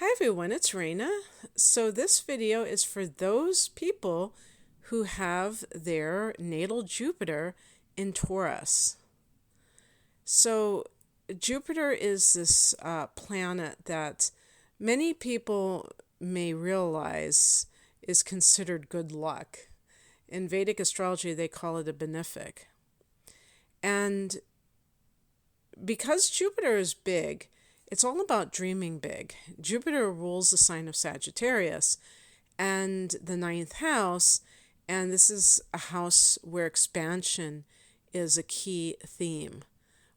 Hi everyone, it's Raina. So this video is for those people who have their natal Jupiter in Taurus. So Jupiter is this planet that many people may realize is considered good luck. In Vedic astrology, they call it a benefic. And because Jupiter is big, it's all about dreaming big. Jupiter rules the sign of Sagittarius and the ninth house, and this is a house where expansion is a key theme.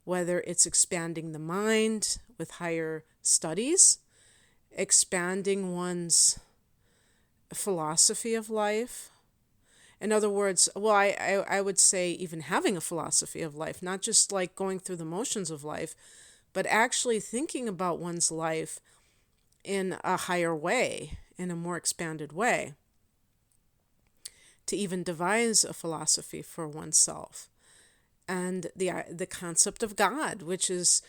Whether it's expanding the mind with higher studies, expanding one's philosophy of life. In other words, I would say even having a philosophy of life, not just like going through the motions of life, but actually thinking about one's life in a higher way, in a more expanded way, to even devise a philosophy for oneself. And the concept of God, which is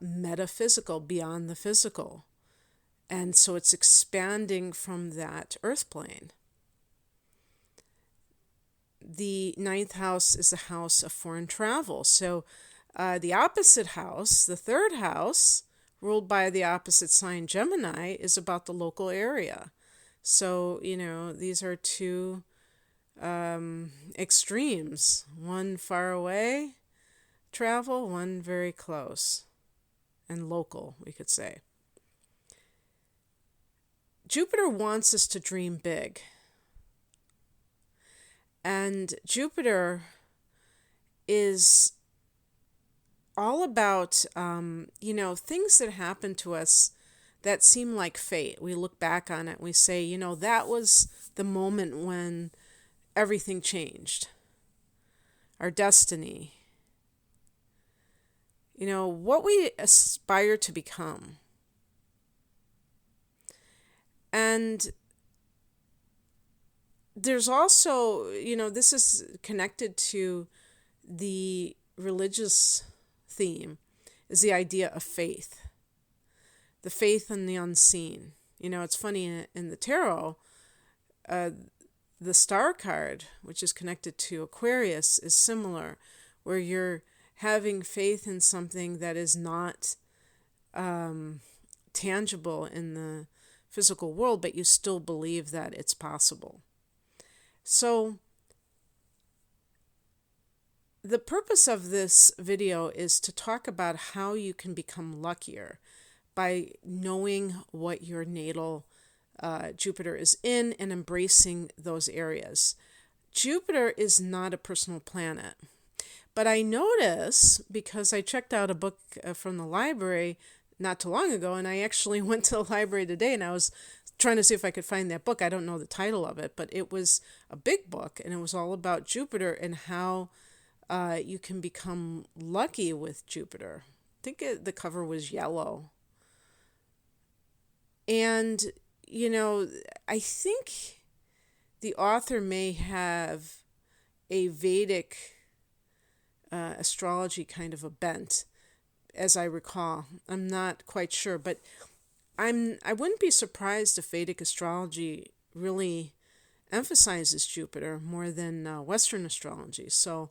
metaphysical, beyond the physical. And so it's expanding from that earth plane. The ninth house is a house of foreign travel. So the opposite house, the third house, ruled by the opposite sign Gemini, is about the local area. So, these are two extremes. One far away travel, one very close and local, we could say. Jupiter wants us to dream big. And Jupiter is all about, things that happen to us that seem like fate. We look back on it and we say, that was the moment when everything changed. Our destiny. What we aspire to become. And there's also, this is connected to the religious theme, is the idea of faith. The faith in the unseen. It's funny, in the tarot, the star card, which is connected to Aquarius, is similar, where you're having faith in something that is not tangible in the physical world, but you still believe that it's possible. So the purpose of this video is to talk about how you can become luckier by knowing what your natal Jupiter is in and embracing those areas. Jupiter is not a personal planet, but I notice, because I checked out a book from the library not too long ago, and I actually went to the library today and I was trying to see if I could find that book. I don't know the title of it, but it was a big book, and it was all about Jupiter and how you can become lucky with Jupiter. I think the cover was yellow. And, I think the author may have a Vedic astrology kind of a bent, as I recall. I'm not quite sure, but I wouldn't be surprised if Vedic astrology really emphasizes Jupiter more than Western astrology. So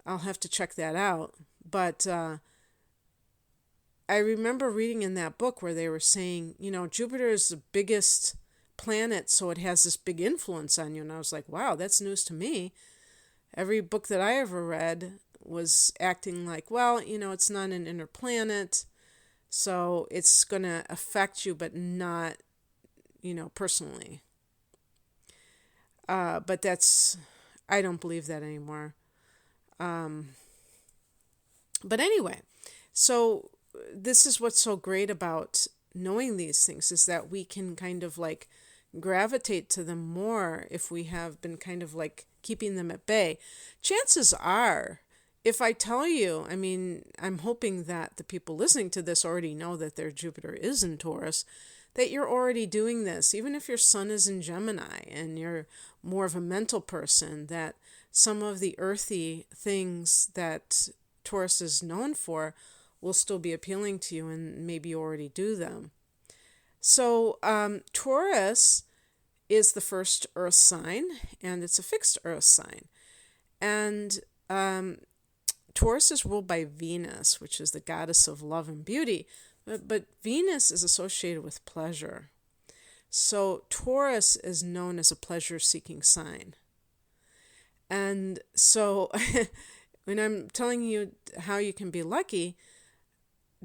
I'll have to check that out. But I remember reading in that book where they were saying, Jupiter is the biggest planet, so it has this big influence on you. And I was like, wow, that's news to me. Every book that I ever read was acting like, well, it's not an inner planet, so it's going to affect you, but not, personally. But I don't believe that anymore. But anyway, so this is what's so great about knowing these things, is that we can kind of like gravitate to them more if we have been kind of like keeping them at bay. Chances are, if I tell you, I'm hoping that the people listening to this already know that their Jupiter is in Taurus, that you're already doing this. Even if your sun is in Gemini and you're more of a mental person, that some of the earthy things that Taurus is known for will still be appealing to you, and maybe you already do them. So Taurus is the first earth sign, and it's a fixed earth sign. And Taurus is ruled by Venus, which is the goddess of love and beauty. But Venus is associated with pleasure. So Taurus is known as a pleasure-seeking sign. And so when I'm telling you how you can be lucky,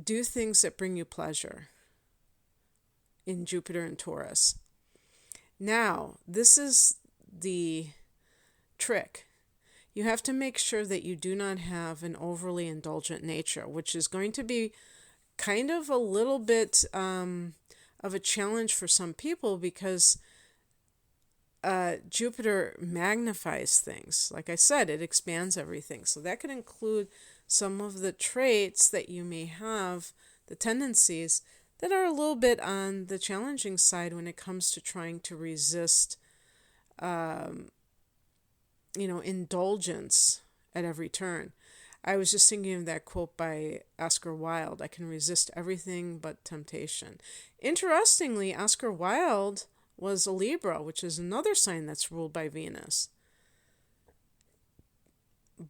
do things that bring you pleasure in Jupiter and Taurus. Now, this is the trick. You have to make sure that you do not have an overly indulgent nature, which is going to be kind of a little bit of a challenge for some people because Jupiter magnifies things. Like I said, it expands everything. So that could include some of the traits that you may have, the tendencies that are a little bit on the challenging side when it comes to trying to resist, indulgence at every turn. I was just thinking of that quote by Oscar Wilde, I can resist everything but temptation. Interestingly, Oscar Wilde was a Libra, which is another sign that's ruled by Venus.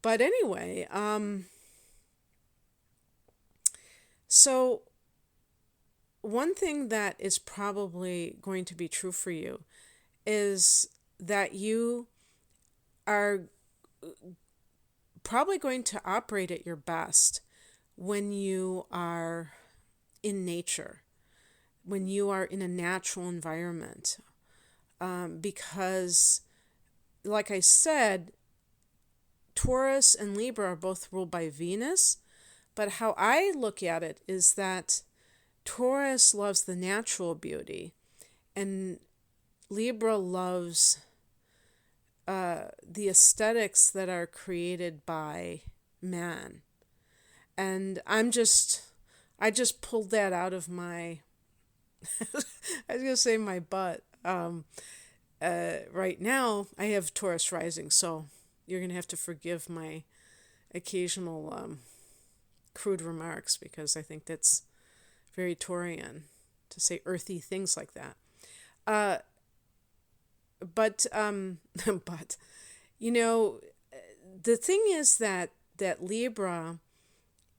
But anyway, so one thing that is probably going to be true for you is that you are probably going to operate at your best when you are in nature, when you are in a natural environment. Because, like I said, Taurus and Libra are both ruled by Venus, but how I look at it is that Taurus loves the natural beauty, and Libra loves the aesthetics that are created by man. And I just pulled that out of my, I was going to say my butt. Right now, I have Taurus rising, so you're going to have to forgive my occasional crude remarks because I think that's very Taurian to say earthy things like that. But the thing is that Libra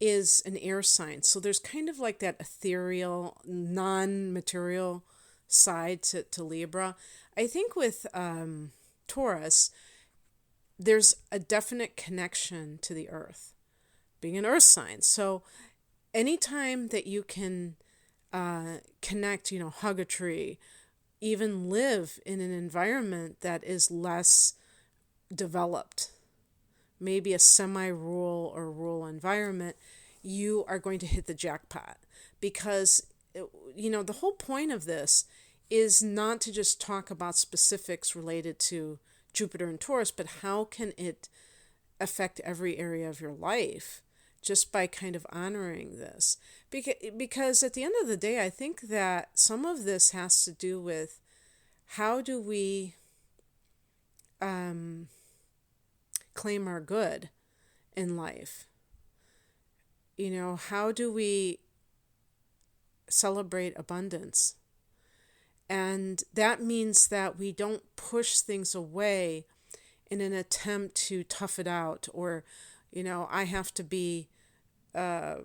is an air sign, so there's kind of like that ethereal, non-material side to Libra. I think with Taurus, there's a definite connection to the earth, being an earth sign. So anytime that you can connect, hug a tree, even live in an environment that is less developed, maybe a semi-rural or rural environment, you are going to hit the jackpot. Because, the whole point of this is not to just talk about specifics related to Jupiter and Taurus, but how can it affect every area of your life just by kind of honoring this. Because at the end of the day, I think that some of this has to do with how do we claim our good in life? How do we celebrate abundance? And that means that we don't push things away in an attempt to tough it out, or, I have to be, I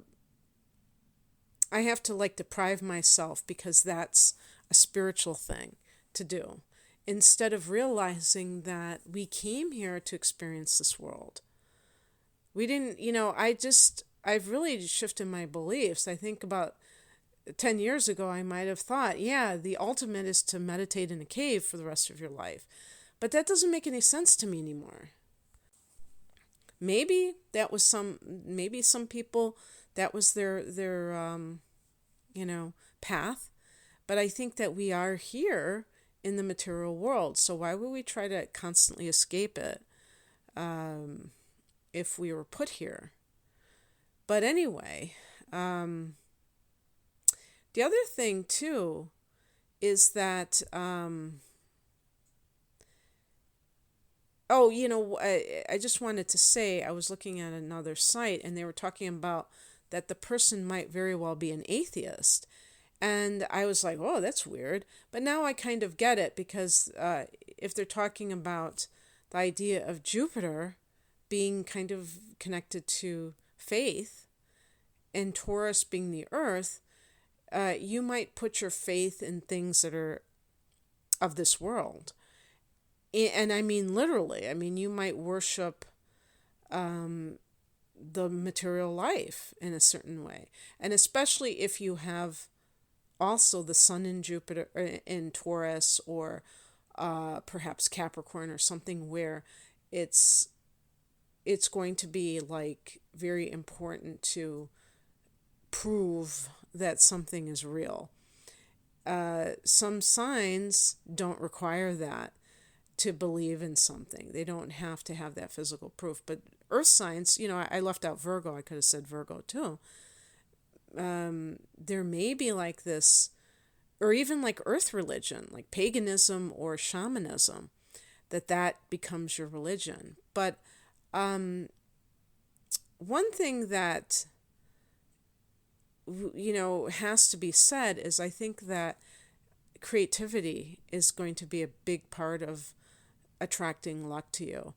have to deprive myself because that's a spiritual thing to do, instead of realizing that we came here to experience this world. We didn't, I've really shifted my beliefs. I think about 10 years ago, I might have thought, the ultimate is to meditate in a cave for the rest of your life. But that doesn't make any sense to me anymore. Maybe some people, that was their path. But I think that we are here in the material world. So why would we try to constantly escape it if we were put here? But anyway, the other thing, too, is that, I just wanted to say, I was looking at another site, and they were talking about that the person might very well be an atheist. And I was like, oh, that's weird. But now I kind of get it, because if they're talking about the idea of Jupiter being kind of connected to faith and Taurus being the earth, you might put your faith in things that are of this world. And I mean literally. I mean, you might worship the material life in a certain way. And especially if you have also the sun in Jupiter, in Taurus, or perhaps Capricorn or something, where it's going to be like very important to prove that something is real. Some signs don't require that to believe in something. They don't have to have that physical proof. But earth signs, I left out Virgo. I could have said Virgo too. There may be like this, or even like earth religion, like paganism or shamanism, that becomes your religion. But one thing that has to be said is, I think that creativity is going to be a big part of attracting luck to you.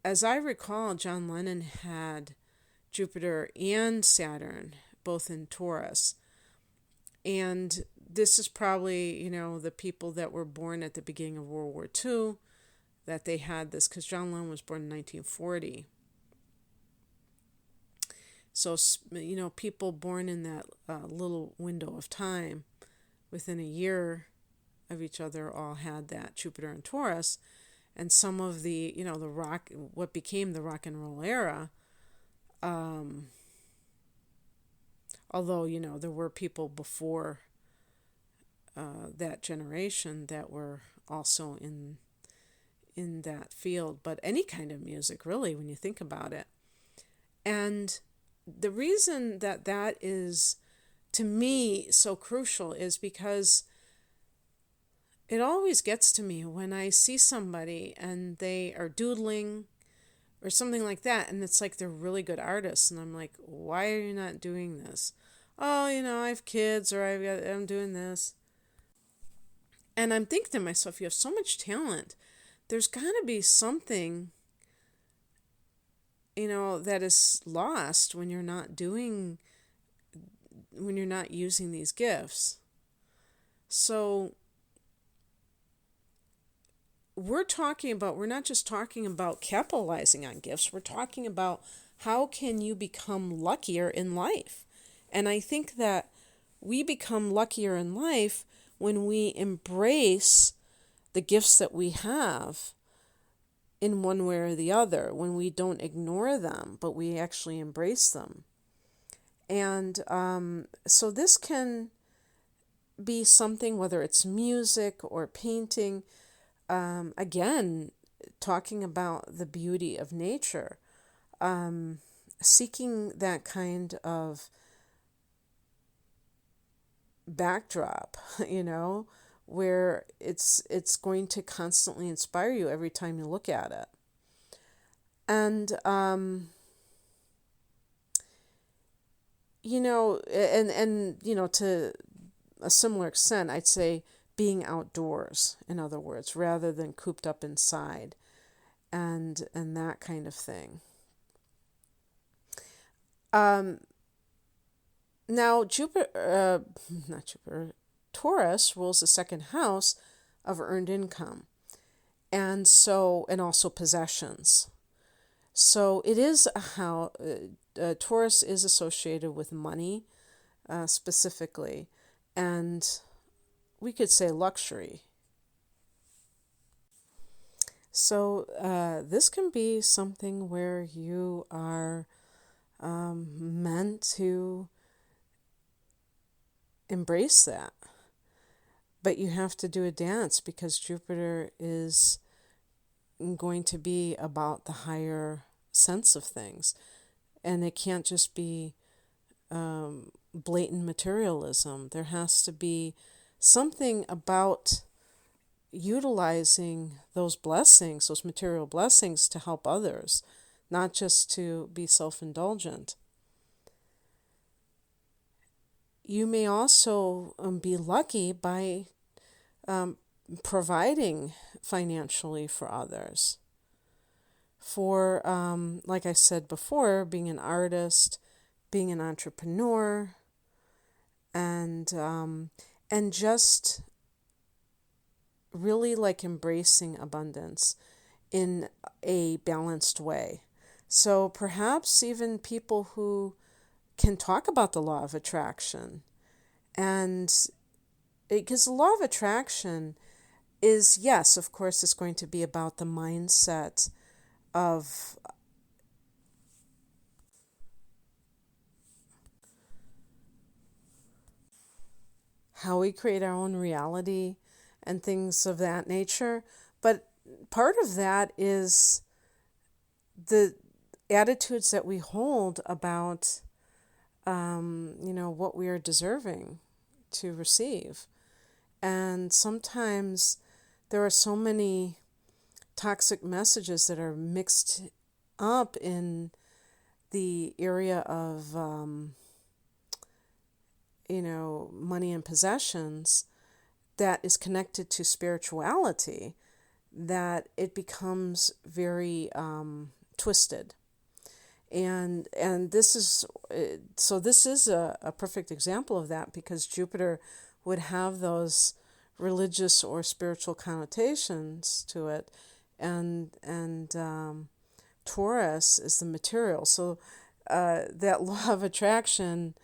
As I recall, John Lennon had Jupiter and Saturn both in Taurus. And this is probably, the people that were born at the beginning of World War II, that they had this, because John Lennon was born in 1940. So, people born in that little window of time, within a year of each other, all had that Jupiter and Taurus. And some of the, the rock, what became the rock and roll era, although, there were people before that generation that were also in that field, but any kind of music, really, when you think about it. And the reason that is, to me, so crucial is because it always gets to me when I see somebody and they are doodling or something like that, and it's like they're really good artists, and I'm like, why are you not doing this? Oh, I have kids, or I'm doing this. And I'm thinking to myself, you have so much talent. There's got to be something, that is lost when you're not using these gifts. So we're not just talking about capitalizing on gifts. We're talking about how can you become luckier in life. And I think that we become luckier in life when we embrace the gifts that we have in one way or the other, when we don't ignore them, but we actually embrace them. And so this can be something, whether it's music or painting, again, talking about the beauty of nature, seeking that kind of backdrop, where it's going to constantly inspire you every time you look at it. And to a similar extent, I'd say being outdoors, in other words, rather than cooped up inside, and that kind of thing. Now, Taurus rules the second house of earned income, and also possessions. So it is how Taurus is associated with money, specifically, and we could say luxury. So this can be something where you are meant to embrace that. But you have to do a dance, because Jupiter is going to be about the higher sense of things. And it can't just be blatant materialism. There has to be something about utilizing those blessings, those material blessings, to help others, not just to be self-indulgent. you may also be lucky by um, providing financially for others. For, like I said before, being an artist, being an entrepreneur, and just really like embracing abundance in a balanced way. So perhaps even people who can talk about the law of attraction, and because the law of attraction is, yes, of course, it's going to be about the mindset of how we create our own reality and things of that nature. But part of that is the attitudes that we hold about, what we are deserving to receive. And sometimes there are so many toxic messages that are mixed up in the area of, money and possessions that is connected to spirituality, that it becomes very twisted. And this is a perfect example of that, because Jupiter would have those religious or spiritual connotations to it, and Taurus is the material. So that law of attraction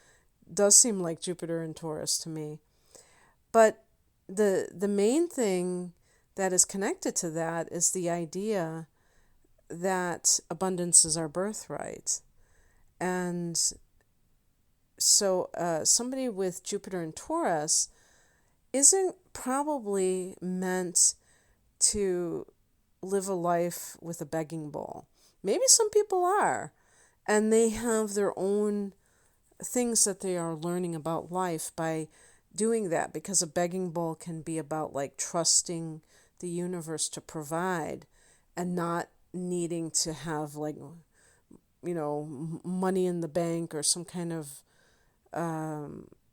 does seem like Jupiter and Taurus to me. But the main thing that is connected to that is the idea that abundance is our birthright. And so somebody with Jupiter and Taurus isn't probably meant to live a life with a begging bowl. Maybe some people are, and they have their own things that they are learning about life by doing that, because a begging bowl can be about like trusting the universe to provide and not needing to have like money in the bank or some kind of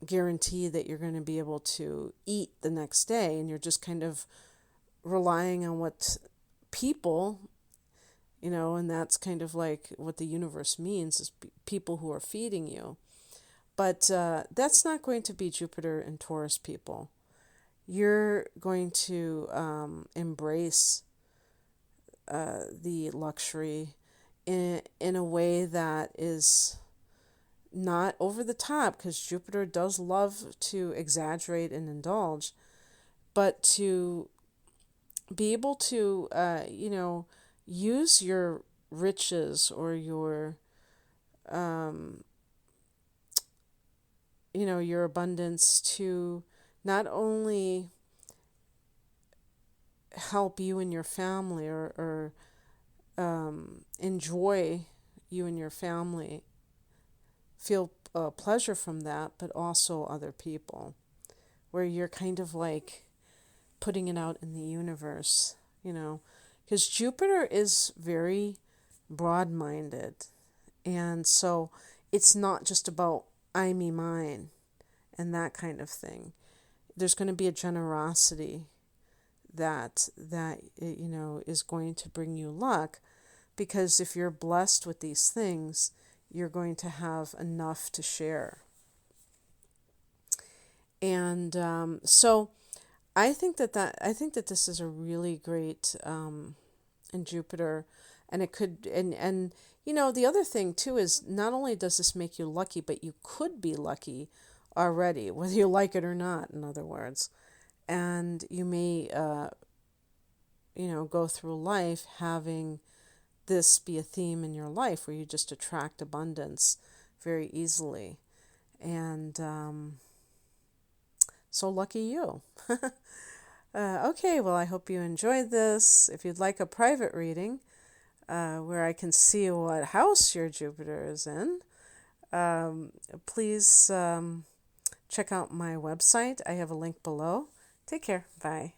guarantee that you're going to be able to eat the next day, and you're just kind of relying on what people, and that's kind of like what the universe means, is people who are feeding you. But that's not going to be Jupiter and Taurus people. You're going to embrace the luxury in a way that is not over the top, because Jupiter does love to exaggerate and indulge, but to be able to, use your riches or your, your abundance to not only help you and your family, or enjoy you and your family, feel pleasure from that, but also other people, where you're kind of like putting it out in the universe, because Jupiter is very broad-minded. And so it's not just about I, me, mine, and that kind of thing. There's going to be a generosity that is going to bring you luck, because if you're blessed with these things, you're going to have enough to share. And so I think that this is a really great in Jupiter, and it could, and the other thing too is, not only does this make you lucky, but you could be lucky already, whether you like it or not, in other words. And you may go through life having this be a theme in your life, where you just attract abundance very easily. And so lucky you. Okay, well, I hope you enjoyed this. If you'd like a private reading, where I can see what house your Jupiter is in, please check out my website. I have a link below. Take care. Bye.